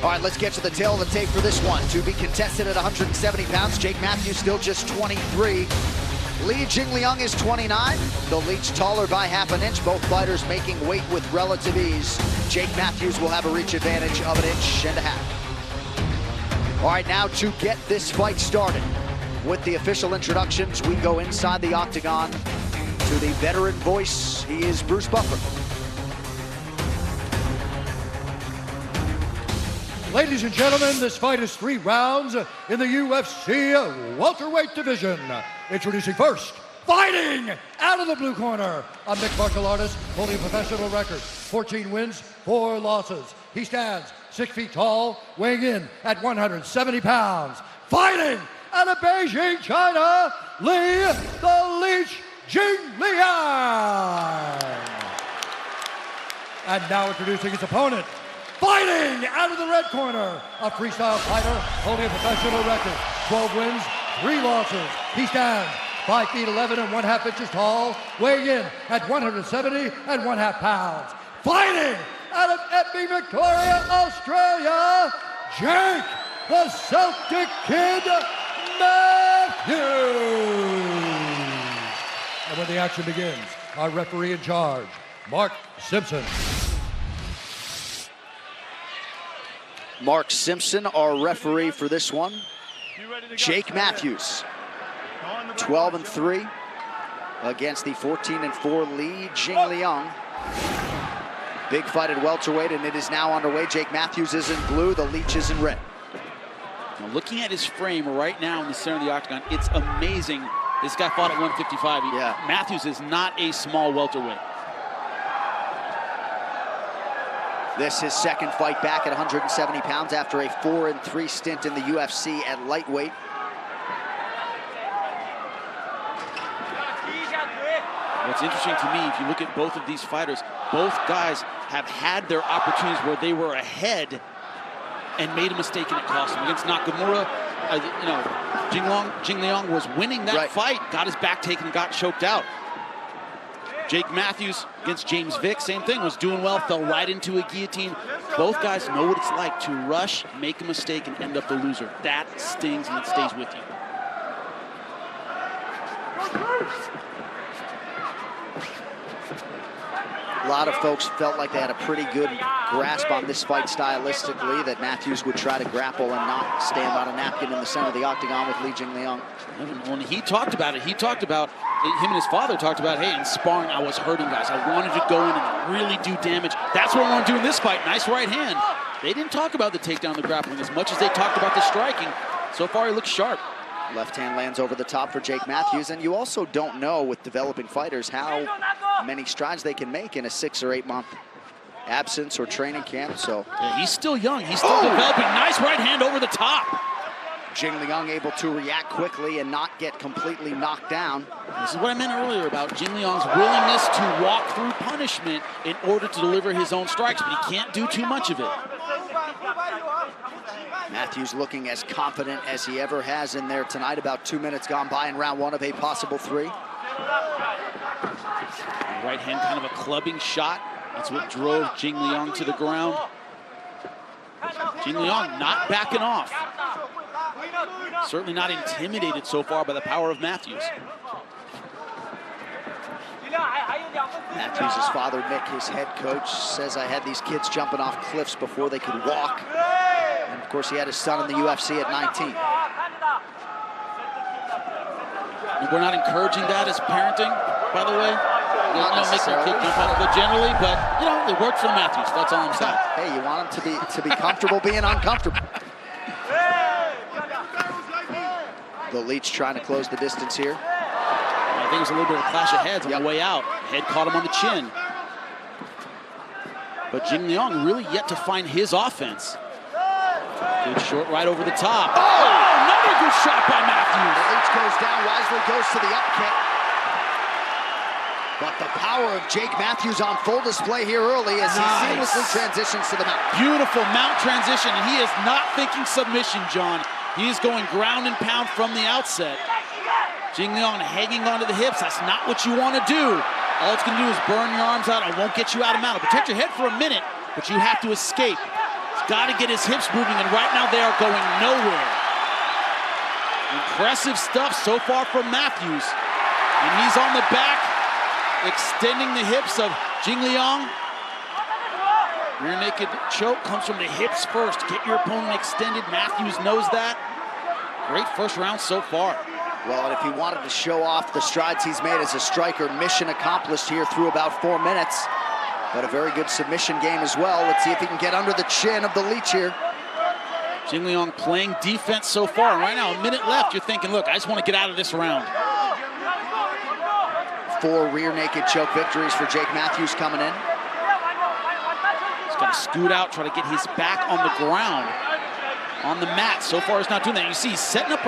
All right, let's get to the tail of the tape for this one. To be contested at 170 pounds, Jake Matthews still just 23. JingLiang is 29. The Leech taller by half an inch. Both fighters making weight with relative ease. Jake Matthews will have a reach advantage of 1.5 inches. All right, now to get this fight started. With the official introductions, we go inside the octagon to the veteran voice. He is Bruce Buffer. Ladies and gentlemen, this fight is 3 rounds in the UFC welterweight division. Introducing first, fighting out of the blue corner, a mixed martial artist holding a professional record, 14 wins, 4 losses. He stands 6 feet tall, weighing in at 170 pounds. Fighting out of Beijing, China, the Leech JingLiang. And now introducing his opponent, fighting out of the red corner, a freestyle fighter holding a professional record, 12 wins, 3 losses. He stands 5 feet 11 and 1/2 inches tall, weighing in at 170 and 1/2 pounds. Fighting out of Epsom, Victoria, Australia, Jake the Celtic Kid Matthews. And when the action begins, our referee in charge, Mark Simpson. Mark Simpson, our referee for this one. Jake Matthews, 12-3 against the 14-4 JingLiang. Big fight at welterweight, and it is now underway. Jake Matthews is in blue, the Leech is in red. Now, looking at his frame right now in the center of the octagon, it's amazing. This guy fought at 155. Yeah. Matthews is not a small welterweight. This his second fight back at 170 pounds after a 4-3 stint in the UFC at lightweight. What's interesting to me, if you look at both of these fighters, both guys have had their opportunities where they were ahead and made a mistake and it cost them. Against Nakamura, JingLiang was winning that fight, got his back taken and got choked out. Jake Matthews against James Vick, same thing, was doing well, fell right into a guillotine. Both guys know what it's like to rush, make a mistake, and end up the loser. That stings and it stays with you. A lot of folks felt like they had a pretty good grasp on this fight stylistically, that Matthews would try to grapple and not stand on a napkin in the center of the octagon with JingLiang. When he talked about it, him and his father talked about, hey, in sparring, I was hurting guys. I wanted to go in and really do damage. That's what I want to do in this fight. Nice right hand. They didn't talk about the takedown, the grappling, as much as they talked about the striking. So far, he looks sharp. Left hand lands over the top for Jake Matthews, and you also don't know with developing fighters how many strides they can make in a 6 or 8 month absence or training camp. So yeah, he's still young. He's still developing. Nice right hand over the top. JingLiang able to react quickly and not get completely knocked down. This is what I meant earlier about JingLiang's willingness to walk through punishment in order to deliver his own strikes, but he can't do too much of it. Matthews looking as confident as he ever has in there tonight. About 2 minutes gone by in round 1 of a possible 3. Right hand, kind of a clubbing shot. That's what drove JingLiang to the ground. JingLiang not backing off. Certainly not intimidated so far by the power of Matthews. Matthews' father, Nick, his head coach, says, I had these kids jumping off cliffs before they could walk. And of course, he had his son in the UFC at 19. We're not encouraging that as parenting, by the way. Not necessarily. But generally, but you know, it worked for Matthews. That's all I'm saying. Hey, you want him to be comfortable being uncomfortable. The Leech trying to close the distance here. I think it was a little bit of a clash of heads on the way out. Head caught him on the chin. But JingLiang really yet to find his offense. Good short right over the top. Oh, another good shot by Matthews. The Leech goes down, Wisely goes to the up kick. But the power of Jake Matthews on full display here early as he seamlessly transitions to the mount. Beautiful mount transition, and he is not thinking submission, John. He is going ground and pound from the outset. JingLiang hanging onto the hips. That's not what you want to do. All it's going to do is burn your arms out. I won't get you out of mount. It'll protect your head for a minute, but you have to escape. He's got to get his hips moving, and right now they are going nowhere. Impressive stuff so far from Matthews. And he's on the back, extending the hips of JingLiang. Rear naked choke comes from the hips first. Get your opponent extended. Matthews knows that. Great first round so far. Well, and if he wanted to show off the strides he's made as a striker, mission accomplished here through about 4 minutes. But a very good submission game as well. Let's see if he can get under the chin of the Leech here. JingLiang playing defense so far. And right now, a minute left, you're thinking, look, I just want to get out of this round. 4 rear naked choke victories for Jake Matthews coming in. He's got to scoot out, try to get his back on the ground, on the mat. So far, he's not doing that. You see, he's setting up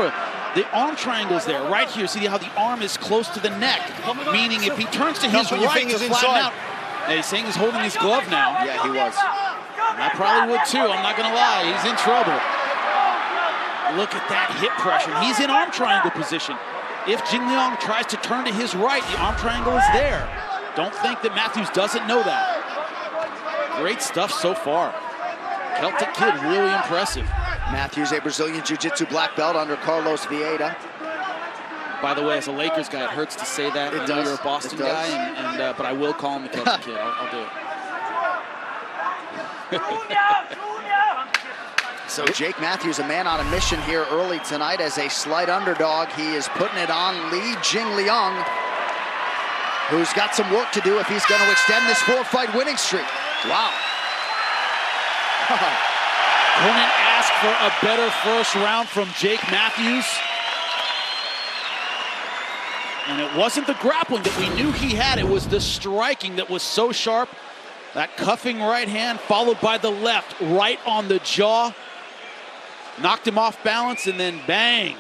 the arm triangles there, right here. See how the arm is close to the neck, meaning if he turns to his right to flatten out. Yeah, he's saying he's holding his glove now. Yeah, he was. And I probably would too, I'm not gonna lie. He's in trouble. Look at that hip pressure. He's in arm triangle position. If JingLiang tries to turn to his right, the arm triangle is there. Don't think that Matthews doesn't know that. Great stuff so far. Celtic Kid, really impressive. Matthews, a Brazilian Jiu-Jitsu black belt under Carlos Vieira. By the way, as a Lakers guy, it hurts to say that. I know you're a Boston guy, but I will call him the Celtic Kid. I'll do it. So Jake Matthews, a man on a mission here early tonight as a slight underdog. He is putting it on Li Jingliang, who's got some work to do if he's going to extend this 4-fight winning streak. Wow. Couldn't ask for a better first round from Jake Matthews. And it wasn't the grappling that we knew he had. It was the striking that was so sharp. That cuffing right hand followed by the left right on the jaw. Knocked him off balance and then bang.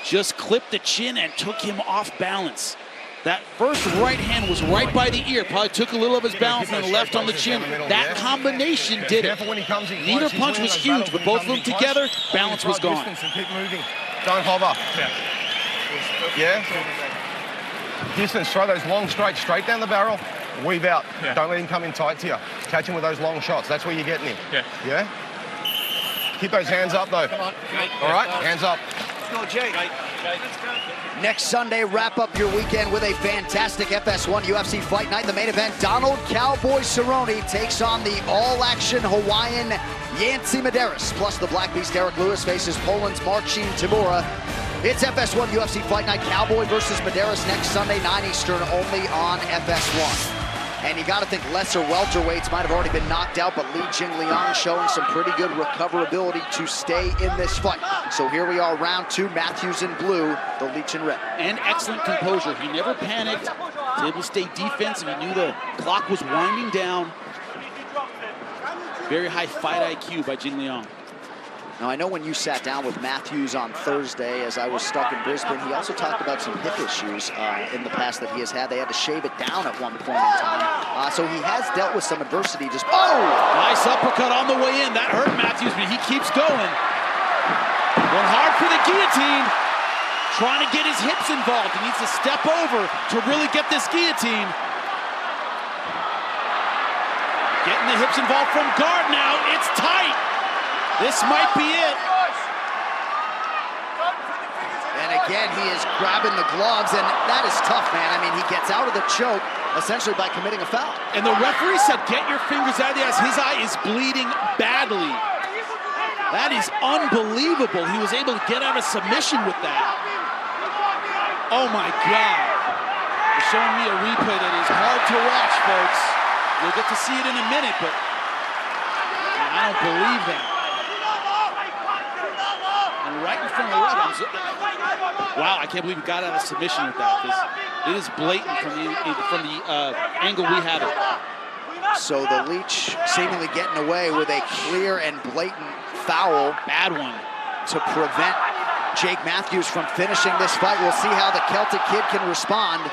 Just clipped the chin and took him off balance. That first right hand was right by the ear. Probably took a little of his balance and left on the chin. That combination did it. Neither punch was huge, but both of them together, balance was gone. Keep moving. Don't hover. Yeah? Distance, throw those long straight down the barrel, weave out. Yeah. Don't let him come in tight to you. Catch him with those long shots. That's where you're getting him. Yeah? Yeah? Keep those hands up, though. Come on. All right, hands up. Let's go, Jake. Next Sunday, wrap up your weekend with a fantastic FS1 UFC Fight Night. The main event, Donald Cowboy Cerrone takes on the all-action Hawaiian Yancy Medeiros. Plus, the Black Beast Derek Lewis faces Poland's Marcin Tybura. It's FS1 UFC Fight Night, Cowboy versus Medeiros next Sunday, 9 Eastern, only on FS1. And you got to think lesser welterweights might have already been knocked out, but Li Jingliang showing some pretty good recoverability to stay in this fight. So here we are, round 2, Matthews in blue, the Leech in red. And excellent composure. He never panicked. He was able to stay defensive. He knew the clock was winding down. Very high fight IQ by JingLiang. Now, I know when you sat down with Matthews on Thursday as I was stuck in Brisbane, he also talked about some hip issues in the past that he has had. They had to shave it down at one point in time. So he has dealt with some adversity. Just, oh! Nice uppercut on the way in. That hurt Matthews, but he keeps going. Went hard for the guillotine. Trying to get his hips involved. He needs to step over to really get this guillotine. Getting the hips involved from guard now. It's tight. This might be it. And again, he is grabbing the gloves, and that is tough, man. I mean, he gets out of the choke essentially by committing a foul. And the referee said, get your fingers out of the eyes. His eye is bleeding badly. That is unbelievable. He was able to get out of submission with that. Oh my God. They're showing me a replay that is hard to watch, folks. You'll get to see it in a minute, but I don't believe that. And right in front of the leg. Wow, I can't believe he got out of submission with that. It is blatant from the angle we have it. So the Leech seemingly getting away with a clear and blatant foul. Bad one. To prevent Jake Matthews from finishing this fight. We'll see how the Celtic Kid can respond.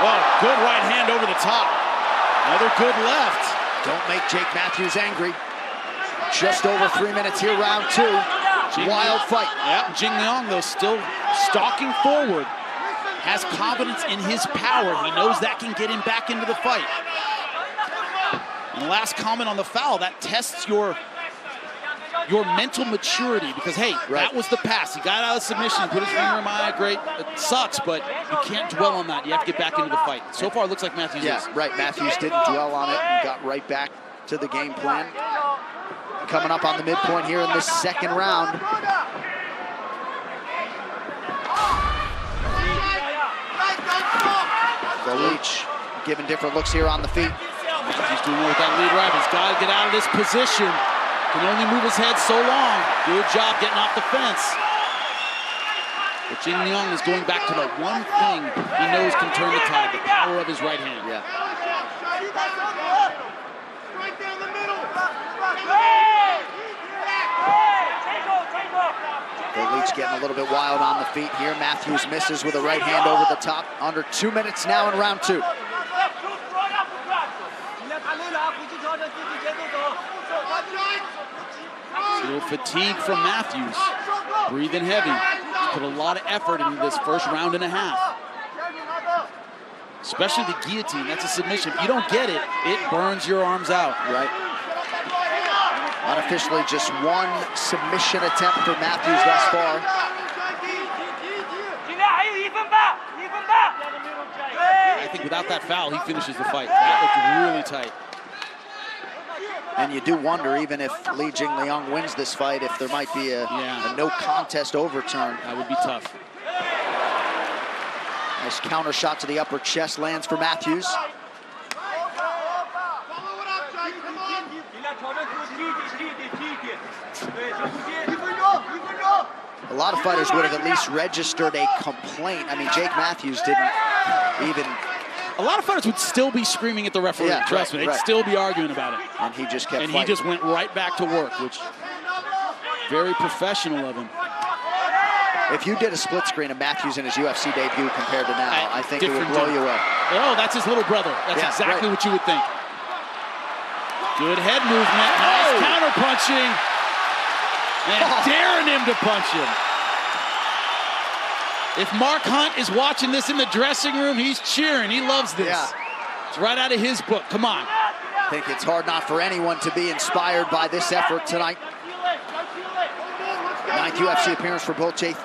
Oh, good right hand over the top. Another good left. Don't make Jake Matthews angry. Just over 3 minutes here, round 2. Wild fight. Yeah, JingLiang, though, still stalking forward. Has confidence in his power. He knows that can get him back into the fight. And last comment on the foul, that tests your mental maturity because, hey, that was the pass. He got out of submission, put his finger in my eye, great. It sucks, but you can't dwell on that. You have to get back into the fight. So far, it looks like Matthews is. Right. Matthews didn't dwell on it and got right back to the game plan. Coming up on the midpoint here in this second round. The Leach giving different looks here on the feet. Matthews doing well with that lead right. He's got to get out of this position. Can only move his head so long. Good job getting off the fence. But JingLiang is going back to the one thing he knows can turn the tide, the power of his right hand. Yeah. Right down the middle. The Leach getting a little bit wild on the feet here. Matthews misses with a right hand over the top. Under 2 minutes now in round 2. A little fatigue from Matthews. Breathing heavy. Put a lot of effort into this first round and a half. Especially the guillotine. That's a submission. If you don't get it, it burns your arms out. Right. Unofficially, just one submission attempt for Matthews thus far. I think without that foul, he finishes the fight. That looked really tight. And you do wonder, even if Li JingLiang wins this fight, if there might be a no contest overturn. That would be tough. Nice counter shot to the upper chest lands for Matthews. A lot of fighters would have at least registered a complaint. I mean, Jake Matthews didn't even... A lot of fighters would still be screaming at the referee. Trust me, they'd still be arguing about it. And he just kept fighting. He just went right back to work, which very professional of him. If you did a split screen of Matthews in his UFC debut compared to now, I think it would blow you away. Oh, that's his little brother. That's exactly what you would think. Good head movement, nice counter punching. And daring him to punch him. If Mark Hunt is watching this in the dressing room, he's cheering. He loves this. Yeah. It's right out of his book. Come on. I think it's hard not for anyone to be inspired by this effort tonight. 9th UFC appearance for both Jake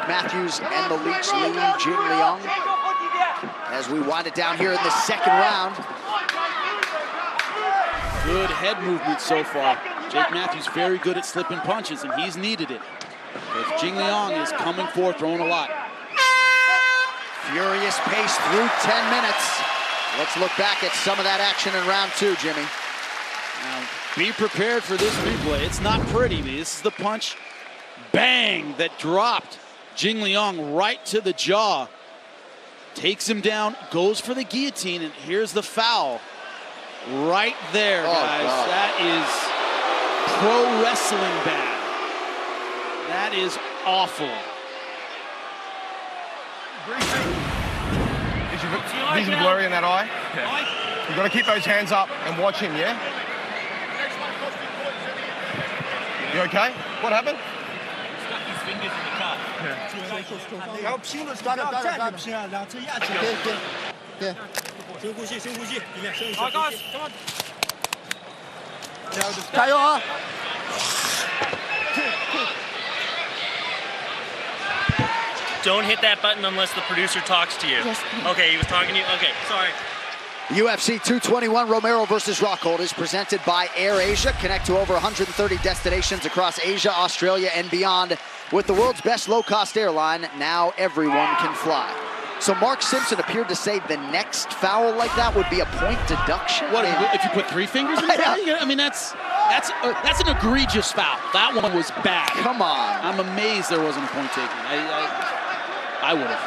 Matthews and the Leech Li JingLiang. As we wind it down here in the second round. Good head movement so far. Jake Matthews very good at slipping punches, and he's needed it. Because JingLiang is coming forth, throwing a lot. Furious pace through 10 minutes. Let's look back at some of that action in round 2, Jimmy. Now, be prepared for this replay. It's not pretty. This is the punch, bang, that dropped JingLiang right to the jaw. Takes him down, goes for the guillotine, and here's the foul. Right there, guys. God. That is pro wrestling bad. That is awful. Vision blurry in that eye. Yeah. You've got to keep those hands up and watch him, yeah? You okay? What happened? Stuck his fingers in the cup. Don't hit that button unless the producer talks to you. Yes. Okay, he was talking to you. Okay, sorry. UFC 221 Romero versus Rockhold is presented by Air Asia. Connect to over 130 destinations across Asia, Australia, and beyond. With the world's best low-cost airline, now everyone can fly. So Mark Simpson appeared to say the next foul like that would be a point deduction. What, if you put 3 fingers in his eye? I mean, that's an egregious foul. That one was bad. Come on. I'm amazed there wasn't a point taken. I would have.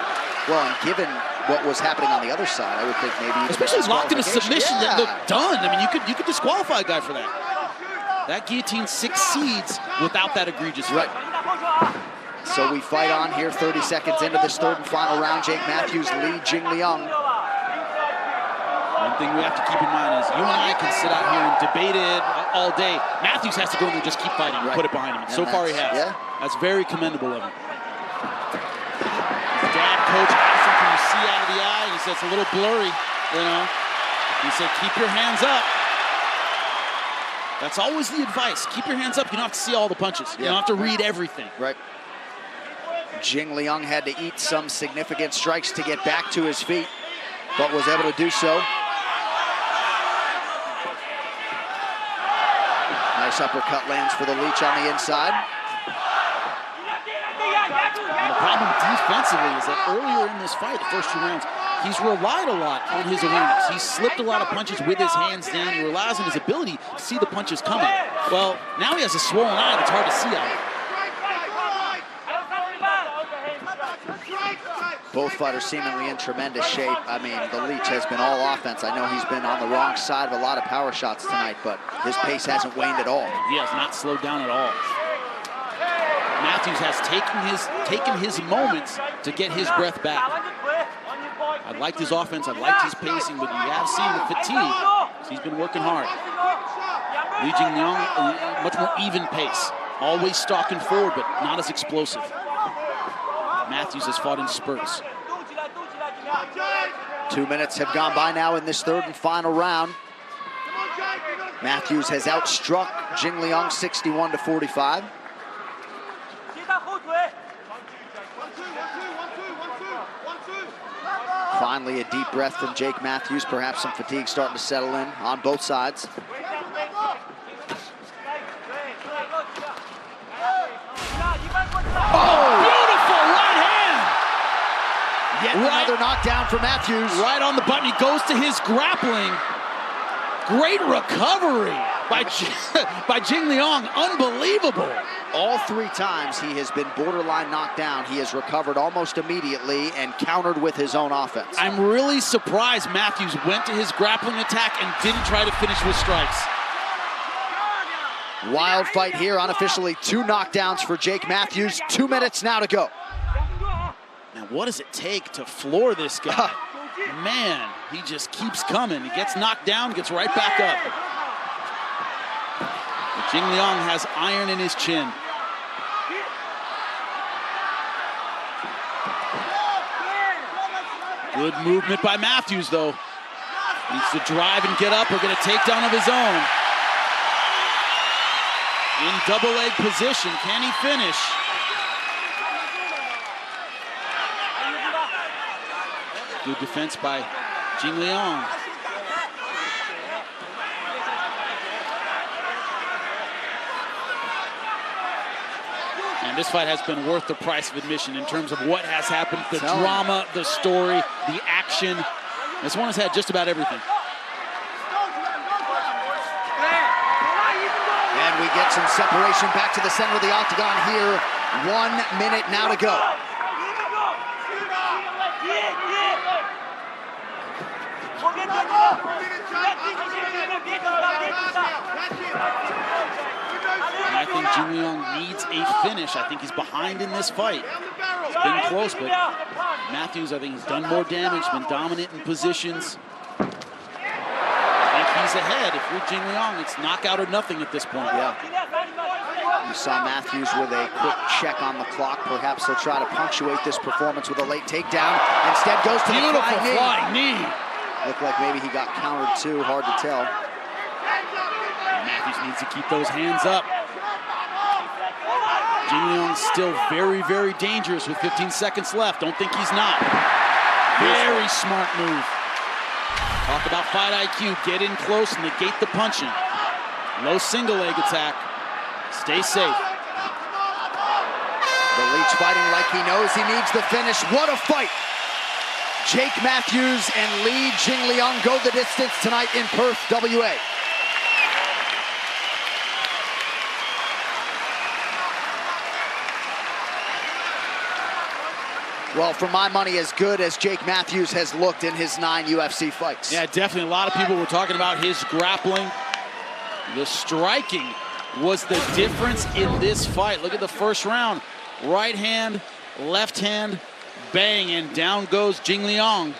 Well, and given what was happening on the other side, I would think maybe... Especially locked in a submission that looked done. I mean, you could disqualify a guy for that. That guillotine succeeds without that egregious foul. Right. So we fight on here 30 seconds into this third and final round. Jake Matthews, Li JingLiang. One thing we have to keep in mind is you and I can sit out here and debate it all day. Matthews has to go in there and just keep fighting and put it behind him. And so far he has. Yeah. That's very commendable of him. His dad, coach, asked him, can you see out of the eye? And he said, it's a little blurry, you know. He said, keep your hands up. That's always the advice. Keep your hands up. You don't have to see all the punches. You don't have to read everything. Right. JingLiang had to eat some significant strikes to get back to his feet, but was able to do so. Nice uppercut lands for the Leech on the inside. And the problem defensively is that earlier in this fight, the first 2 rounds, he's relied a lot on his awareness. He slipped a lot of punches with his hands down. He relies on his ability to see the punches coming. Well, now he has a swollen eye that's hard to see out. Both fighters seemingly in tremendous shape. I mean, the Leech has been all offense. I know he's been on the wrong side of a lot of power shots tonight, but his pace hasn't waned at all. He has not slowed down at all. Matthews has taken his moments to get his breath back. I liked his offense, I liked his pacing, but you have seen the fatigue. He's been working hard. JingLiang, much more even pace. Always stalking forward, but not as explosive. Matthews has fought in spurts. 2 minutes have gone by now in this third and final round. Matthews has outstruck JingLiang 61-45. Finally, a deep breath from Jake Matthews. Perhaps some fatigue starting to settle in on both sides. Oh, beautiful right hand! Yet another knockdown for Matthews. Right on the button. He goes to his grappling. Great recovery by JingLiang. Unbelievable. All 3 times he has been borderline knocked down. He has recovered almost immediately and countered with his own offense. I'm really surprised Matthews went to his grappling attack and didn't try to finish with strikes. Wild fight here. Unofficially 2 knockdowns for Jake Matthews. 2 minutes now to go. Man, what does it take to floor this guy? Man, he just keeps coming. He gets knocked down, gets right back up. But JingLiang has iron in his chin. Good movement by Matthews, though. Needs to drive and get up or get a takedown of his own. In double leg position, can he finish? Good defense by JingLiang. And this fight has been worth the price of admission in terms of what has happened, the drama, the story, the action. This one has had just about everything. And we get some separation back to the center of the octagon here. 1 minute now to go. And I think JingLiang needs a finish. I think he's behind in this fight. It's been close, but Matthews, I think, has done more damage, been dominant in positions. I think he's ahead. If you're JingLiang, it's knockout or nothing at this point. Yeah. You saw Matthews with a quick check on the clock. Perhaps he'll try to punctuate this performance with a late takedown. Instead goes to the flying knee. Looked like maybe he got countered too. Hard to tell. And Matthews needs to keep those hands up. JingLiang's still very, very dangerous with 15 seconds left. Don't think he's not. Very smart move. Talk about fight IQ. Get in close and negate the punching. Low single leg attack. Stay safe. The Leech fighting like he knows he needs the finish. What a fight! Jake Matthews and JingLiang go the distance tonight in Perth, WA. Well, for my money, as good as Jake Matthews has looked in his 9 UFC fights. Yeah, definitely. A lot of people were talking about his grappling. The striking was the difference in this fight. Look at the first round. Right hand, left hand, bang, and down goes JingLiang.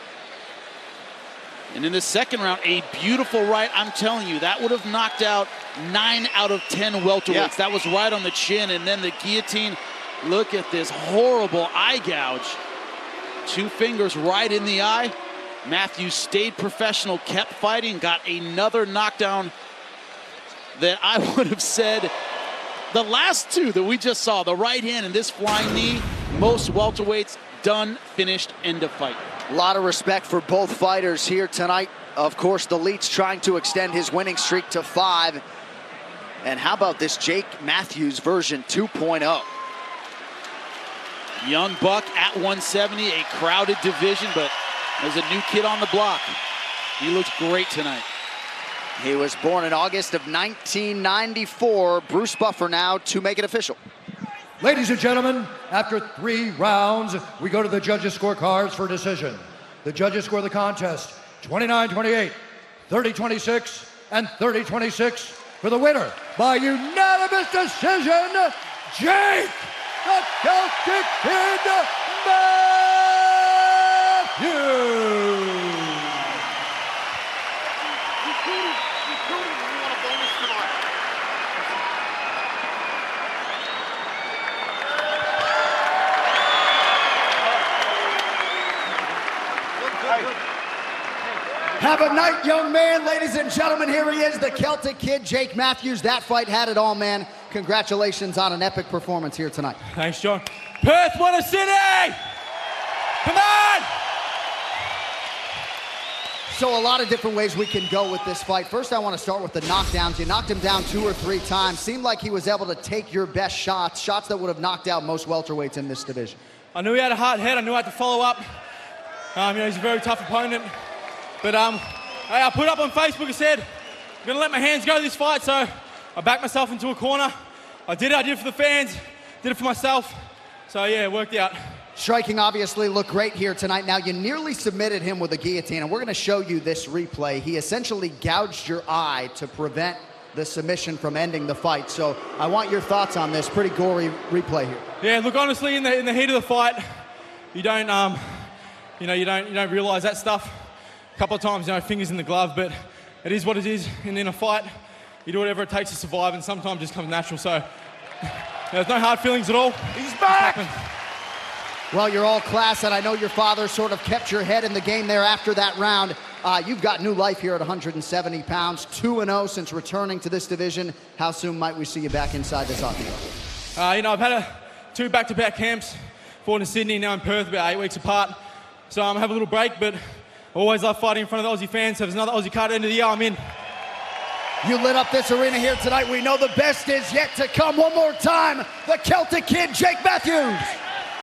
And in the second round, a beautiful right. I'm telling you, that would have knocked out 9 out of 10 welterweights. Yeah. That was right on the chin, and then the guillotine. Look at this horrible eye gouge. 2 fingers right in the eye. Matthews stayed professional, kept fighting, got another knockdown. that I would have said the last two that we just saw, the right hand and this flying knee, most welterweights done, finished, end of fight. A lot of respect for both fighters here tonight. Of course, the Leech trying to extend his winning streak to 5. And how about this Jake Matthews version 2.0? Young buck at 170, a crowded division, but there's a new kid on the block. He looks great tonight. He was born in August of 1994. Bruce Buffer now to make it official. Ladies and gentlemen, after 3 rounds, we go to the judges' scorecards for decision. The judges score the contest 29-28, 30-26, and 30-26 for the winner by unanimous decision, Jake the Celtic Kid Matthews. Have a night, young man. Ladies and gentlemen, here he is, the Celtic Kid, Jake Matthews. That fight had it all, man. Congratulations on an epic performance here tonight. Thanks, John. Perth, what a city! Come on! So a lot of different ways we can go with this fight. First, I want to start with the knockdowns. You knocked him down 2 or 3 times. Seemed like he was able to take your best shots, shots that would have knocked out most welterweights in this division. I knew he had a hard head. I knew I had to follow up. He's a very tough opponent. But I put up on Facebook and said, I'm going to let my hands go this fight, so I backed myself into a corner. I did it for the fans, did it for myself. So yeah, it worked out. Striking obviously looked great here tonight. Now you nearly submitted him with a guillotine, and we're going to show you this replay. He essentially gouged your eye to prevent the submission from ending the fight. So I want your thoughts on this pretty gory replay here. Yeah, look, honestly, in the heat of the fight, you don't realize that stuff. A couple of times, fingers in the glove, but it is what it is. And in a fight, you do whatever it takes to survive, and sometimes it just comes natural. So there's no hard feelings at all. He's back! Well, you're all class, and I know your father sort of kept your head in the game there after that round. You've got new life here at 170 pounds, 2-0 since returning to this division. How soon might we see you back inside this octagon? I've had 2 back-to-back camps, 4 in Sydney, now in Perth, about 8 weeks apart. So I'm have a little break, but I always love fighting in front of the Aussie fans. So if there's another Aussie card at the end of the year, I'm in. You lit up this arena here tonight. We know the best is yet to come. One more time, the Celtic Kid, Jake Matthews.